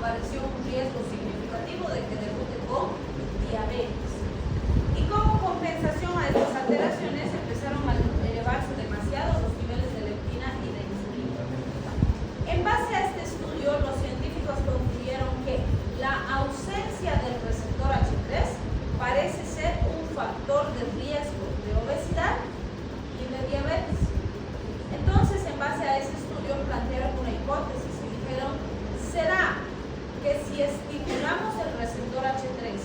apareció un riesgo significativo de que debute con diabetes. Y como compensación a estas alteraciones empezaron a elevarse demasiado los niveles de leptina y de insulina. En base a este estudio, los científicos concluyeron que la ausencia del receptor H3 parece ser un factor de riesgo de obesidad y de diabetes. Entonces, en base a ese estudio, plantearon una hipótesis y dijeron: ¿será que si estimulamos el receptor H3,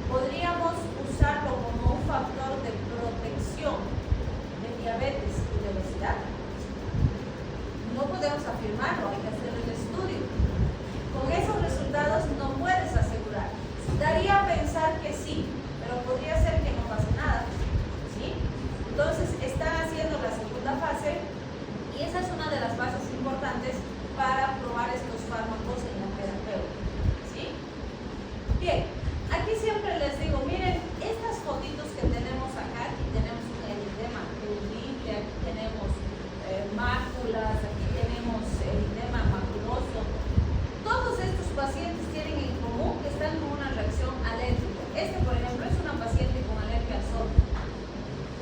podríamos usarlo como un factor de protección de diabetes y de obesidad? No podemos afirmarlo, hay que hacer el estudio. Con esos resultados no puedes asegurar. Daría a pensar que sí, pero podría ser que no pase nada, ¿sí? Entonces, están haciendo la segunda fase y esa es una de las bases importantes para probar estos fármacos en la terapéutica, ¿sí? Bien, aquí siempre les digo, miren, estas fotitos que tenemos acá, aquí tenemos un eritema terrible, aquí tenemos máculas, aquí tenemos eritema maculoso. Todos estos pacientes tienen en común que están con una reacción alérgica. Este, por ejemplo, es una paciente con alergia al sol.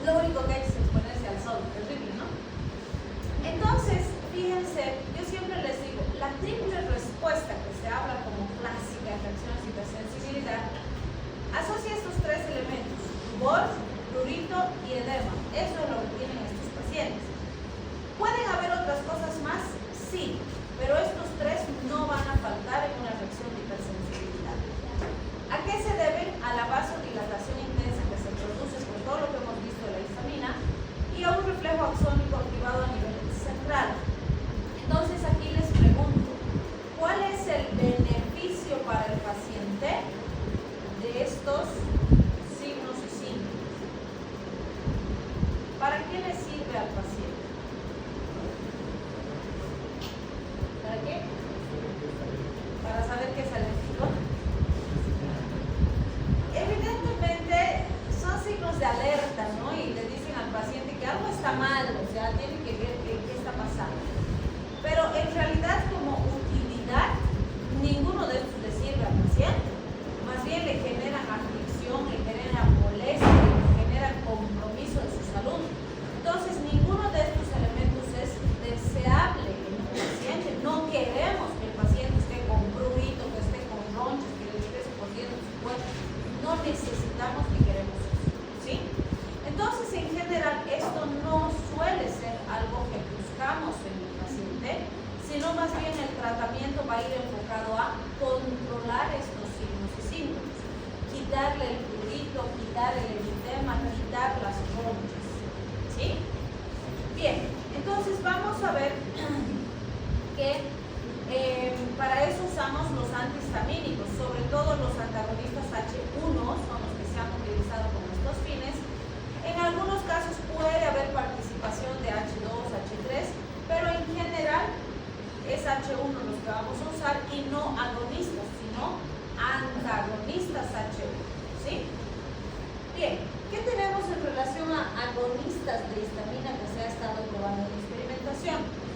Lo único que hay es exponerse al sol, terrible, ¿no? Entonces, fíjense, yo siempre les digo, la triple respuesta que se habla como clásica, reacción, hipersensibilidad, asocia estos tres elementos: rubor, prurito y edema. Eso es lo que tienen estos pacientes. ¿Pueden haber otras cosas más? Sí, pero estos tres no van a faltar en una reacción de hipersensibilidad. ¿A qué se deben? A la vasodilatación intensa que se produce por todo lo que hemos visto de la histamina y a un reflejo axónico activado a nivel central. Entonces aquí les pregunto, ¿cuál es el beneficio para el paciente de estos signos y síntomas? ¿Para qué le sirve al paciente? ¿Para qué? Para saber que es alérgico. Evidentemente son signos de alerta, ¿no? Y le dicen al paciente que algo está mal, o sea, tiene que ver qué está pasando. Pero en realidad, como utilidad, ninguno de estos le sirve al paciente. Más bien le generan aflicción, le generan molestia, le generan compromiso de su salud. Entonces, ninguno de estos elementos es deseable en el paciente. No queremos que el paciente esté con prurito, que esté con ronchas, que le esté escondiendo su cuerpo. No necesitamos ni queremos eso, ¿sí? Entonces, en general, esto no suele ser algo que buscamos en el paciente, sino más bien el tratamiento va a ir enfocado a controlar estos signos y síntomas, quitarle el prurito, quitar el eritema, quitar las ronchas, ¿sí? Bien, entonces vamos a ver que para eso usamos los antihistamínicos, sobre todo los antagonistas H1, son los que se han utilizado con estos fines. En algunos casos puede haber participación de H2, H3, pero en general es H1 los que vamos a usar y no agonistas, sino antagonistas H1, ¿sí? Bien, ¿qué tenemos en relación a agonistas de histamina que se ha estado probando en experimentación?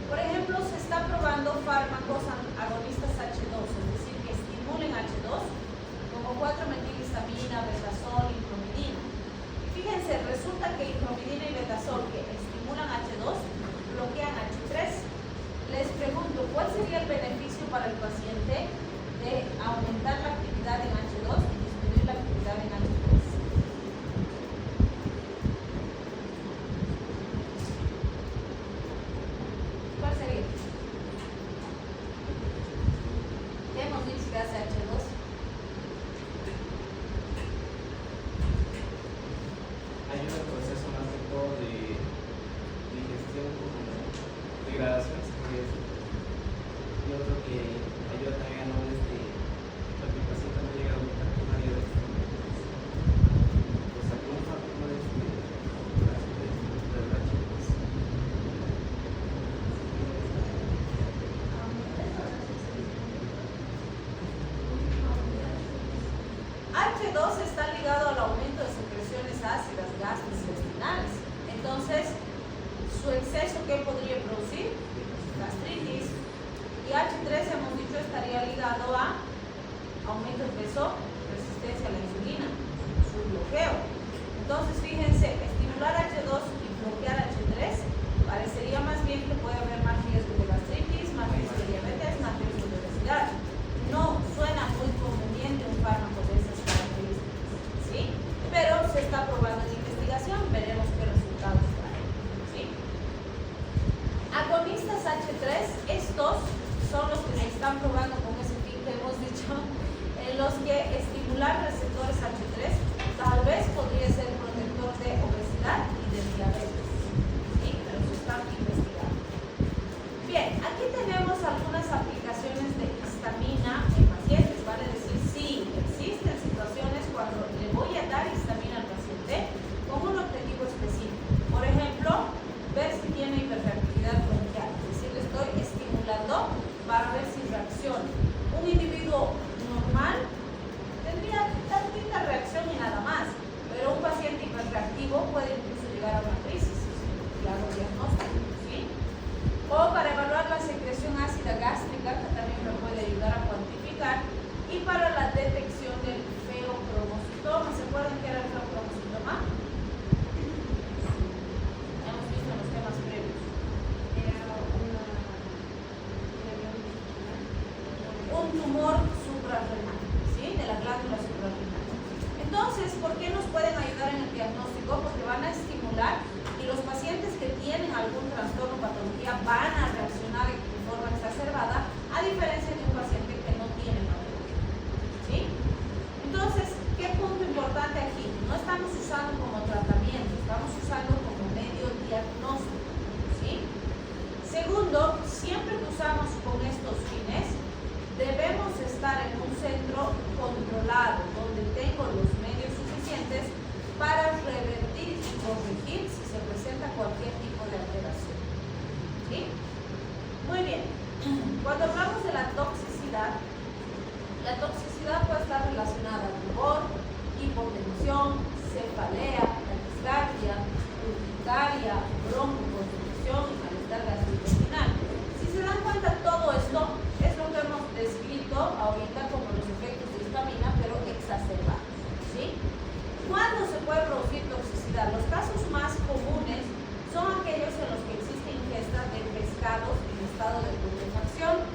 Por ejemplo, se está probando fármacos agonistas H2, es decir, que estimulen H2, como 4-metilhistamina, betasol, impromidina. Fíjense, resulta que impromidina y betasol que estimulan H2 bloquean H3. Les pregunto, ¿cuál sería el beneficio para el paciente de aumentar la actividad en H2 y disminuir la actividad en H3? ¿Cuál sería? ¿Qué hemos dicho que hace H2? Ayuda al proceso más que todo de digestión, degradación, y otro que ayuda también a no para que el paciente no llegue a aumentar primaria de pues algún factor de H2 está ligado al aumento de secreciones ácidas gastrointestinales. Entonces, su exceso, ¿qué podría producir? Gastritis. Y H3, hemos dicho, estaría ligado ligado a aumento de peso, resistencia a la insulina, su bloqueo. Entonces, fíjense, estimular H2 y bloquear H3 parecería más bien que puede haber más riesgo de gastritis, más riesgo de diabetes, más riesgo de obesidad. No suena muy conveniente un fármaco de esas características, ¿sí? Pero se está probando en investigación, veremos qué resultados trae, ¿sí? Agonistas H3, estos son los que se están probando con ese fin que hemos dicho, en los que estimular receptores H3 tal vez podría ser protector de obesidad y de diabetes, ¿sí? Pero se están investigando. Bien, aquí tenemos algunas aplicaciones de histamina en pacientes, vale decir, sí, existen situaciones cuando le voy a dar histamina al paciente con un objetivo específico. Por ejemplo, ver si tiene hiperreactividad bronquial, es decir, le estoy estimulando para ver si reacciona. Un individuo normal tendría tantita reacción y nada más, pero un paciente hiperreactivo puede incluso llegar a una crisis, claro, diagnóstico, ¿sí? O para evaluar la secreción ácida gástrica, que también me puede ayudar a cuantificar, y para la detección del feocromocitoma. ¿Se acuerdan qué era el feocromocitoma? Hemos visto en los temas previos. Un tumor suprarrenal, ¿sí? De la glándula suprarrenal. Entonces, ¿por qué nos pueden ayudar en el diagnóstico? Porque van a estimular y los pacientes que tienen algún trastorno o patología van a reaccionar de forma exacerbada, a diferencia de un paciente que no tiene patología, ¿sí? Entonces, ¿qué punto importante aquí? No estamos usando como tratamiento, estamos usando como medio diagnóstico, ¿sí? Segundo, siempre que usamos con estos fines, debemos estar en un centro controlado, donde tengo los medios suficientes para revertir y corregir si se presenta cualquier tipo de alteración, ¿sí? Muy bien. Cuando hablamos de la toxicidad puede estar relacionada a rubor, hipotensión, cefalea, taquicardia, urticaria, broncoconstricción y malestar gastrointestinal. Si se dan cuenta, todo esto es lo que hemos descrito ahorita como los efectos de histamina, pero exacerbados, ¿sí? ¿Cuándo se puede producir toxicidad? Los casos más comunes son aquellos en los que existe ingesta de pescados en estado de putrefacción.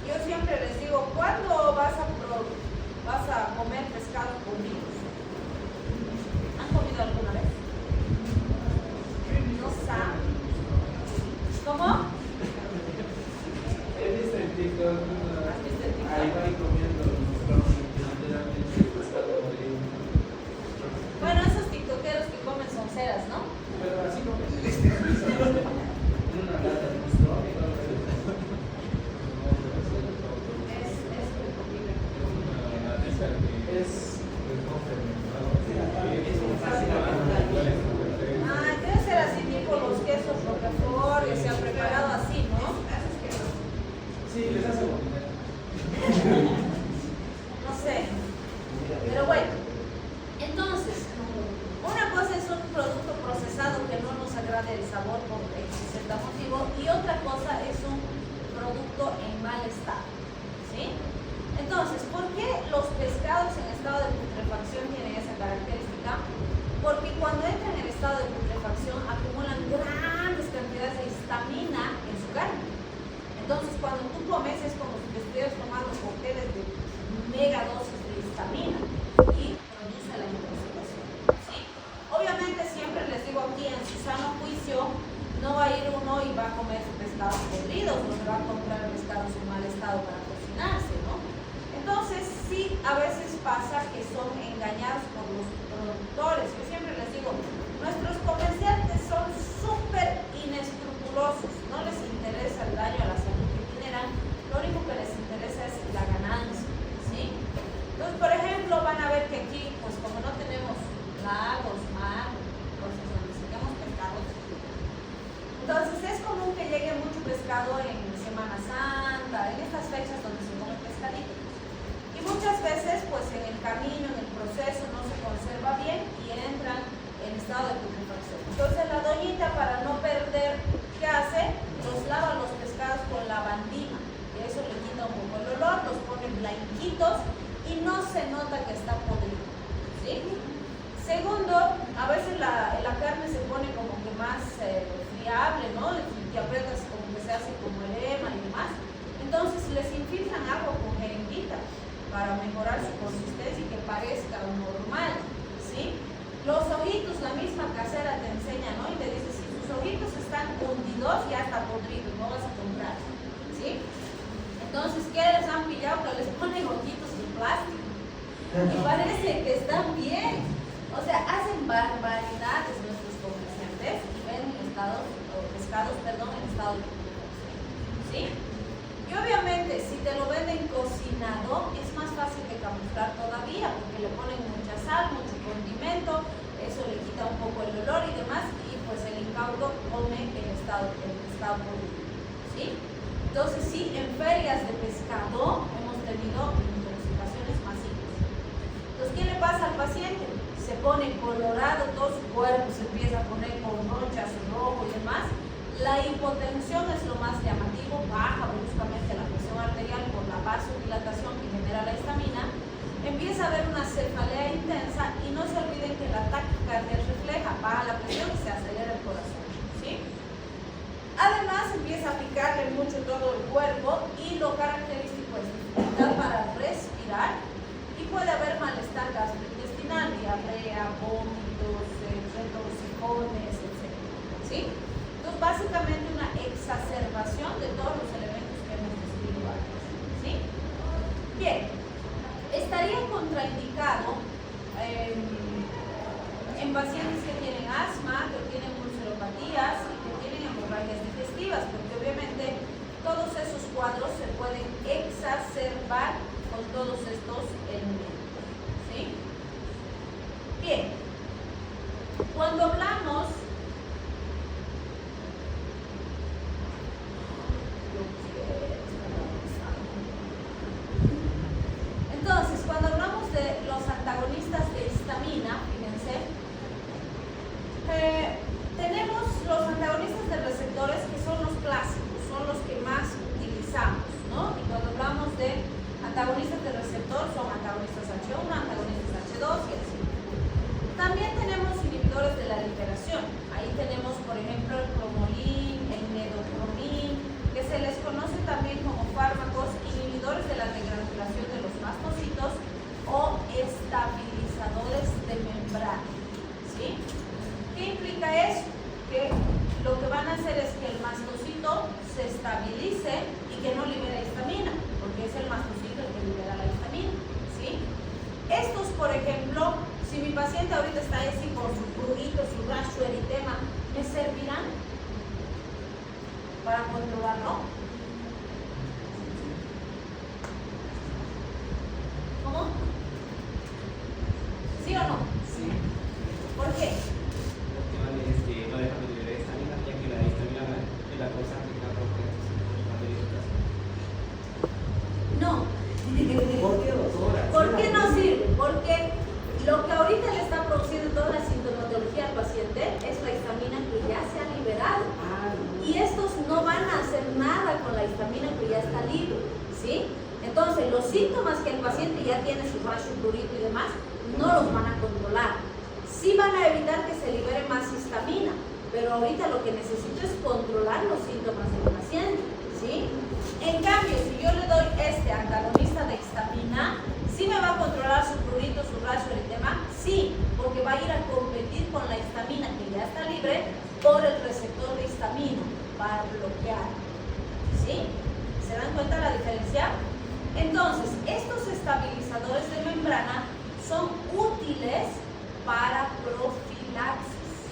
Yo siempre les digo, ¿cuándo vas a comer pescado podridos? ¿Han comido alguna vez? No saben. ¿Cómo? He visto en TikTok ¿Has visto en TikTok? ahí van comiendo literalmente pescado podrido. Bueno, esos tiktokeros que comen sonceras, ¿no? Pero así como una lata de gusto. Debe ser así tipo los quesos Roquefort que se han preparado así, ¿no? Sí, les hace bonita. No sé. Pero bueno. Entonces, una cosa es un producto procesado que no nos agrade el sabor por X motivo y otra cosa es un producto en mal estado, ¿sí? Entonces, ¿por qué los pescados en estado de putrefacción tienen esa característica? Porque cuando entran en estado de putrefacción acumulan grandes cantidades de histamina en su carne. Entonces, cuando tú comes es como si te estuvieras tomando cócteles de mega dosis de histamina y produce la intoxicación, ¿sí? Obviamente siempre les digo aquí, en su sano juicio, no va a ir uno y va a comer pescados podridos, no se va a comprar pescados en mal estado para cocinarse, ¿no? Entonces, sí, a veces pasa que son engañados por los productores. Yo siempre les digo, nuestros comerciantes son súper inescrupulosos, no les interesa el daño a la salud que generan, lo único que les interesa es la ganancia, ¿sí? Entonces, por ejemplo, van a ver que aquí, pues como no tenemos lagos, mar, cosas donde sacamos pescados, entonces es común que llegue mucho pescado en Semana Santa, en estas fechas donde se come pescadito. Y muchas veces, pues en el camino, en el proceso, no se conserva bien y entra blanquitos y no se nota que está podrido, ¿sí? Segundo, a veces la carne se pone como que más friable, ¿no? Si te aprietas como que se hace como edema y demás. Entonces les infiltran agua con jeringuita para mejorar su consistencia y que parezca normal, ¿sí? Los ojitos, la misma casera te enseña, ¿no? Y te dice, si tus ojitos están hundidos, ya está podrido, no vas a comprar, ¿sí? Entonces, ¿qué les han pillado? Que les ponen ojitos de plástico y parece que están bien. O sea, hacen barbaridades nuestros comerciantes y venden pescados en estado de pudrición, ¿sí? Y obviamente, si te lo venden cocinado, es más fácil de camuflar todavía, porque le ponen mucha sal, mucho condimento, eso le quita un poco el olor y demás, y pues el incauto come el pescado podrido, ¿sí? Entonces, sí, en ferias de pescado hemos tenido intoxicaciones masivas. Entonces, ¿qué le pasa al paciente? Se pone colorado, todo su cuerpo se empieza a poner con ronchas, rojo y demás. La hipotensión es lo más llamativo, baja bruscamente la presión arterial por la vasodilatación que genera la histamina. Empieza a haber una cefalea intensa y no se olviden que la taquicardia refleja, baja la presión y se acelera el corazón, ¿sí? Además empieza a picarle mucho todo el cuerpo y lo característico es dificultad para respirar y puede haber malestar gastrointestinal, diarrea, vómitos, retorcijones, etc., ¿sí? Entonces, básicamente una exacerbación de todos los elementos que hemos descrito antes, ¿sí? Bien, estaría contraindicado en pacientes que tienen asma, que tienen ulceropatías y que tienen hemorragias digestivas, porque obviamente todos esos cuadros se pueden exacerbar con todos estos elementos, ¿sí? Bien, cuando hablamos de los antagonistas de histamina, fíjense, tenemos los antagonistas de receptores que son los clásicos, son los que más utilizamos, ¿no? Y cuando hablamos de antagonistas de receptor, son antagonistas H1, antagonistas H2 y así. También tenemos inhibidores de la liberación. Ahí tenemos, por ejemplo, el cromolin, el metocromin, que se les conoce también como fármacos inhibidores de la regranulación de los mastocitos o estabilizadores de membrana, ¿sí? ¿Qué implica eso? Que lo que van a hacer es que el mastocito se estabilice y que no libere histamina, porque es el mastocito el que libera la histamina, ¿sí? Estos, por ejemplo, si mi paciente ahorita está así con su prurito, su rash, su eritema, ¿me servirán para controlarlo? ¿Cómo? ¿Sí o no? Sí. ¿Por qué? Porque no dejan de liberar histamina, ya que la histamina es la causante de la No. ¿Por qué, doctora? ¿Por qué no sirve? Porque lo que ahorita le está produciendo toda la sintomatología al paciente es la histamina que ya se ha liberado. Y estos no van a hacer nada con la histamina que ya está libre, ¿sí? Entonces, los síntomas que el paciente ya tiene, su rash, su prurito y demás, no los van a controlar. Sí van a evitar que se libere más histamina, pero ahorita lo que necesito es controlar los síntomas del paciente, ¿sí? En cambio, si yo le doy este antagonista de histamina, ¿sí me va a controlar su prurito, su rash, su eritema? Sí, porque va a ir a competir con la histamina que ya está libre por el receptor de histamina para bloquear, ¿sí? ¿Se dan cuenta la diferencia? Entonces, estos estabilizadores de membrana son útiles para profilaxis,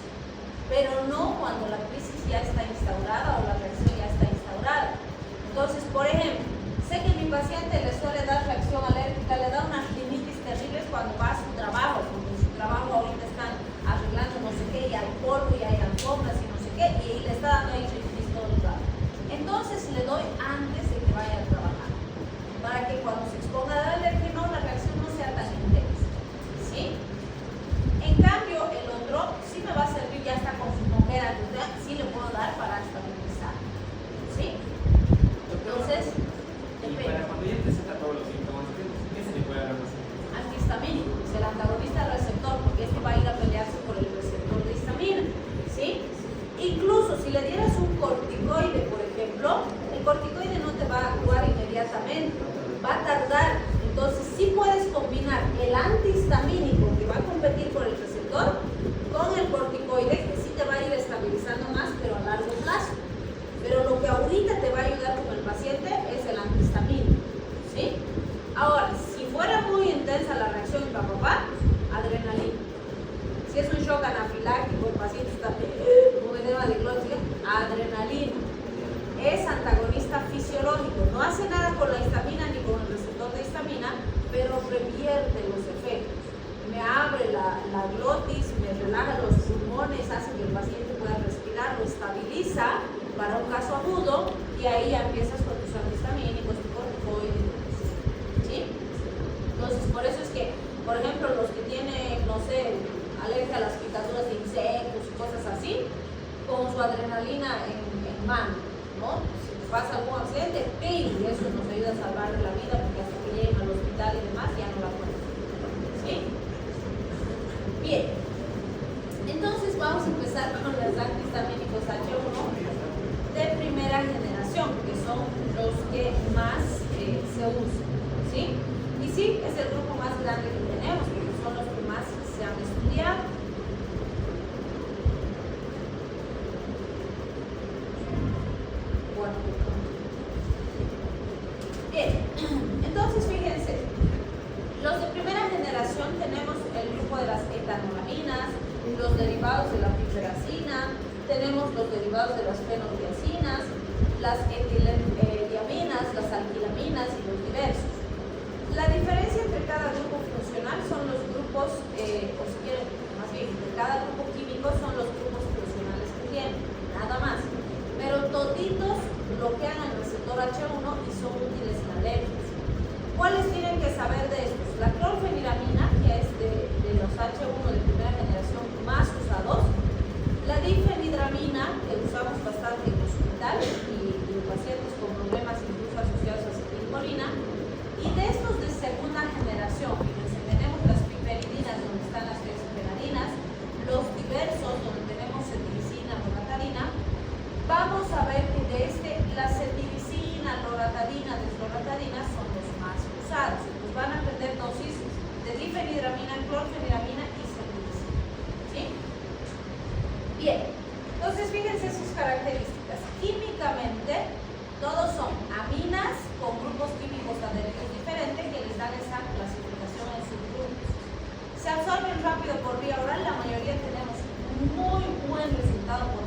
pero no cuando la crisis ya está instaurada o la reacción ya está instaurada. Entonces, por ejemplo, sé que a mi paciente le suele dar reacción alérgica, le da unas rinitis terribles cuando va a su trabajo, porque en su trabajo ahorita están arreglando no sé qué, y hay polvo y hay alfombras y no sé qué, y le está dando ahí rinitis todo el rato. Entonces le doy antes de que vaya a trabajar, para que cuando se exponga al alérgeno la reacción no sea tan intensa, ¿sí? En cambio, el otro sí me va a servir, ya está con su congela, sí le puedo dar para estabilizar, ¿sí? Entonces, y para cuando ya presenta todos los síntomas, el antihistamínico que va a competir por el receptor con el corticoide, que sí te va a ir estabilizando más, pero a largo plazo. Pero lo que ahorita te va a ayudar con el paciente es el antihistamínico, ¿sí? Ahora, si fuera muy intensa la reacción en papá, adrenalina. Si es un shock anafiláctico, el paciente está con edema de glotis, adrenalina. Es antagonista fisiológico, no hace nada con la histamina ni con el receptor de histamina, pero revierte los efectos. Me abre la glotis, me relaja los pulmones, hace que el paciente pueda respirar, lo estabiliza para un caso agudo y ahí ya empiezas con tus antihistamínicos, tu corticoides, ¿sí? Entonces, por eso es que, por ejemplo, los que tienen, no sé, alergia a las picaduras de insectos y cosas así, con su adrenalina en mano, ¿no? Si pasa algún accidente, ¡ping! Y eso nos ayuda a salvar la vida porque hasta que lleguen al hospital y demás ya no la pueden. ¿Sí? Bien. Entonces vamos a empezar con los antihistamínicos H1 de primera generación, que son los que más se usan. ¿Sí? Y sí, es el grupo más grande que tenemos, porque son los que más se han estudiado. Bien, entonces fíjense, los de primera generación tenemos el grupo de las etanolaminas, los derivados de la piperacina, tenemos los derivados de las fenotiacinas, las etilendiaminas, las alquilaminas y los diversos. La diferencia entre cada grupo funcional son los grupos, o si quieren, más bien, entre cada grupo químico son los grupos funcionales que tienen, nada más. Pero toditos bloquean el receptor H1 y son útiles en alergias. ¿Cuáles tienen que saber de estos? La clorfeniramina, que es de los H1 de primera generación más usados, la difenhidramina, que usamos bastante en hospital y en pacientes con problemas incluso asociados a acetilcolina, y de estos de segunda generación, fíjense, tenemos las piperidinas donde están las benzodiazepinas, los diversos donde tenemos cetiricina, loratadina. Vamos a ver que de la cetiricina, loratadina, desloratadina son los más usados. Entonces van a aprender dosis de difenhidramina, clorfeniramina y cetiricina. ¿Sí? Bien, entonces fíjense sus características. Químicamente, todos son aminas con grupos químicos adheridos diferentes que les dan esa clasificación en subgrupos. Se absorben rápido por vía oral, la mayoría tenemos un muy buen resultado por